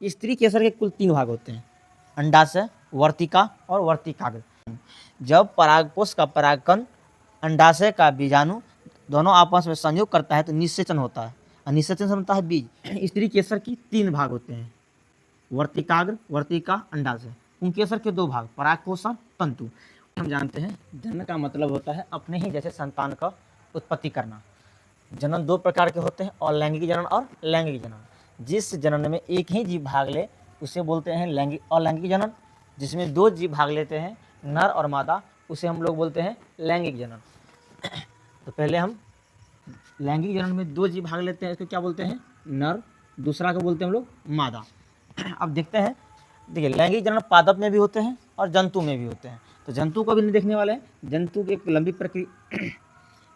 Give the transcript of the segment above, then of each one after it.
स्त्री केसर के कुल 3 भाग होते हैं, अंडाशय, वर्तिका और वर्तिकाग्र। जब परागकोश का परागकण अंडाशय का बीजाणु दोनों आपस में संयोग करता है तो निषेचन होता है, और निषेचन से बनता है बीज। स्त्री केसर की 3 भाग होते हैं, वर्तिकाग्र, वर्तिका, अंडाशय। पुंकेसर के 2 भाग, परागकोश और तंतु। हम जानते हैं जनन का मतलब होता है अपने ही जैसे संतान का उत्पत्ति करना। जनन 2 प्रकार के होते हैं, अलैंगिक जनन और लैंगिक जनन। जिस जनन में एक ही जीव भाग ले उसे बोलते हैं अलैंगिक जनन। जिसमें 2 जीव भाग लेते हैं, नर और मादा, उसे हम लोग बोलते हैं लैंगिक जनन। तो पहले हम लैंगिक जनन में 2 जीव भाग लेते हैं, इसको क्या बोलते हैं? नर। दूसरा को बोलते हैं हम लोग मादा। अब देखते हैं, देखिए लैंगिक जनन पादप में भी होते हैं और जंतु में भी होते हैं। तो जंतु को भी नहीं देखने वाले हैं, जंतु की एक लंबी प्रक्रिया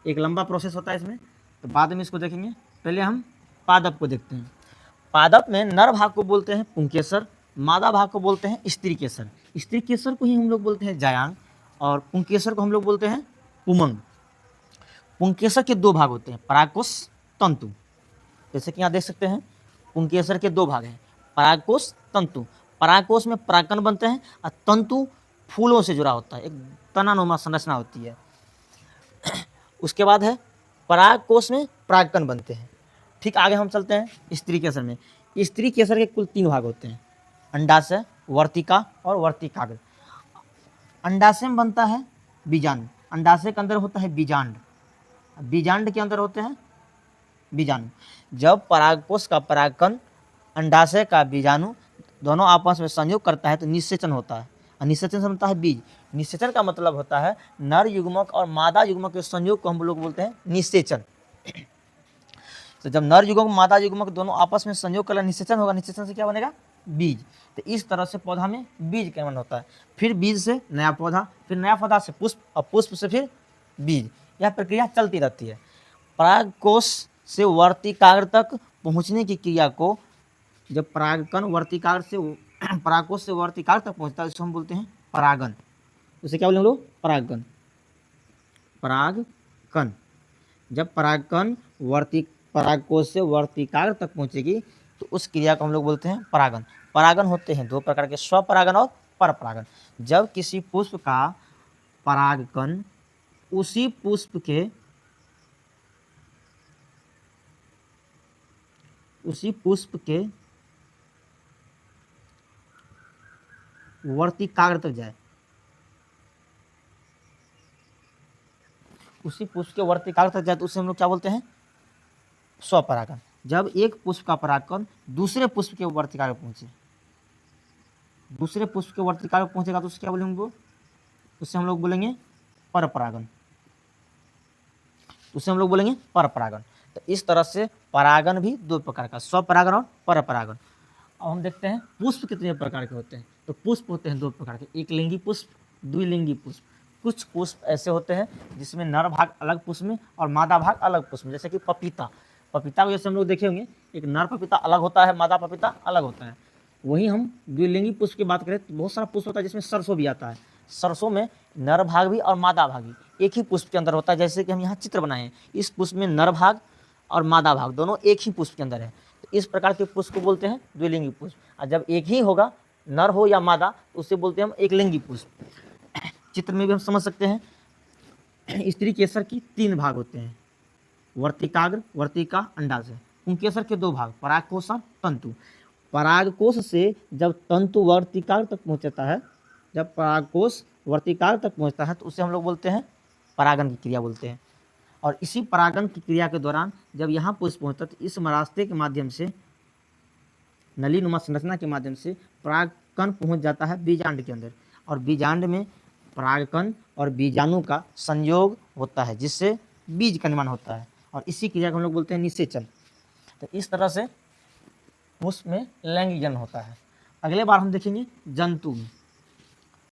एक लंबा प्रोसेस होता है इसमें, तो बाद में इसको देखेंगे। पहले हम पादप को देखते हैं। पादप में नर भाग को बोलते हैं पुंकेसर, मादा भाग को बोलते हैं स्त्री केसर। स्त्री केसर को ही हम लोग बोलते हैं जायांग, और पुंकेसर को हम लोग बोलते हैं पुमंग। पुंकेसर के 2 भाग होते हैं, परागकोश, तंतु। जैसे कि यहाँ देख सकते हैं पुंकेसर के 2 भाग हैं, परागकोश, तंतु। परागकोश में परागकण बनते हैं और तंतु फूलों से जुड़ा होता है, एक तनानुमा संरचना होती है। उसके बाद है परागकोश में परागकण बनते हैं। ठीक आगे हम चलते हैं स्त्री केसर में। स्त्री केसर के कुल 3 भाग होते हैं, अंडाशय, वर्तिका और वर्तिकाग्र। अंडाशय में बनता है बीजाणु, अंडाशय के अंदर होता है बीजांड, बीजांड के अंदर होते हैं बीजाणु। जब परागकोश का परागकण अंडाशय का बीजाणु दोनों आपस में संयोग करता है तो निषेचन होता है, और निषेचन से बनता है बीज। निषेचन का मतलब होता है नर युग्मक और मादा युग्मक के संयोग को हम लोग बोलते हैं निषेचन। तो जब नर युग्मक मादा युग्मक दोनों आपस में संयोग कर निषेचन होगा, निषेचन से क्या बनेगा? बीज। तो इस तरह से पौधा में बीज का निर्माण होता है। फिर बीज से नया पौधा, फिर नया पौधा से पुष्प, और पुष्प से फिर बीज। यह प्रक्रिया चलती रहती है। परागकोश से वर्तिकाग्र तक पहुँचने की क्रिया को, जब परागकण वर्तिकाग्र से परागकोश से वर्तिकाग्र तक पहुँचता है, इसको हम बोलते हैं परागन। उसे क्या बोले हम लोग? परागन। परागकण। जब परागकण परागकोश से वर्तिकाग्र तक पहुँचेगी तो उस क्रिया को हम लोग बोलते हैं परागन। परागन होते हैं 2 प्रकार के, स्वपरागन और परपरागन। जब किसी पुष्प का परागकण उसी पुष्प के वर्तिकाग्र तक जाए, उसी पुष्प के वर्तिकाग्र तक जाए तो उसे हम लोग क्या बोलते हैं? स्वपरागन। जब एक पुष्प का परागकण दूसरे पुष्प के वर्तिकाग्र पहुंचे, दूसरे पुष्प के वर्तिकाग्र पहुंचेगा तो उसे क्या बोलेंगे? उससे हम लोग बोलेंगे परपरागन। उसे हम लोग बोलेंगे परपरागन। तो इस तरह से परागन भी 2 प्रकार का, स्वपरागन और परपरागन। अब हम देखते हैं पुष्प कितने प्रकार के होते हैं। तो पुष्प होते हैं 2 प्रकार के, एक लिंगी पुष्प, द्विलिंगी पुष्प। कुछ पुष्प ऐसे होते हैं जिसमें नर भाग अलग पुष्प में और मादा भाग अलग पुष्प में, जैसे कि पपीता। पपीता को जैसे हम लोग देखे होंगे, एक नर पपीता अलग होता है, मादा पपीता अलग होता है। वही हम द्विलिंगी पुष्प की बात करें तो बहुत सारा पुष्प होता है, जिसमें सरसों भी आता है। सरसों में नर भाग भी और मादा भाग भी एक ही पुष्प के अंदर होता है। जैसे कि हम यहाँ चित्र बनाए हैं, इस पुष्प में नर भाग और मादा भाग दोनों एक ही पुष्प के अंदर है। तो इस प्रकार के पुष्प को बोलते हैं द्विलिंगी पुष्प। और जब एक ही होगा, नर हो या मादा, तो उससे बोलते हैं हम एक लिंगी पुष्प। चित्र में भी हम समझ सकते हैं स्त्री केसर की 3 भाग होते हैं, वर्तिकाग्र, वर्तिका, अंडाशय। पुंकेसर के 2 भाग, परागकोश और तंतु। परागकोश से जब तंतु वर्तिकाग्र तक पहुँचता है, जब परागकोश वर्तिकाग्र तक पहुँचता है तो उसे हम लोग बोलते हैं परागन की क्रिया बोलते हैं। और इसी परागन की क्रिया के दौरान जब यहाँ पुष्प पहुँचता है तो इस रास्ते के माध्यम से, नलीनुमा संरचना के माध्यम से परागकण पहुँच जाता है बीजांड के अंदर, और बीजांड में परागकण और बीजाणु का संयोग होता है, जिससे बीज का निर्माण होता है, और इसी क्रिया को हम लोग बोलते हैं निषेचन। तो इस तरह से पुष्प में लैंगिक जनन होता है। अगले बार हम देखेंगे जंतु में।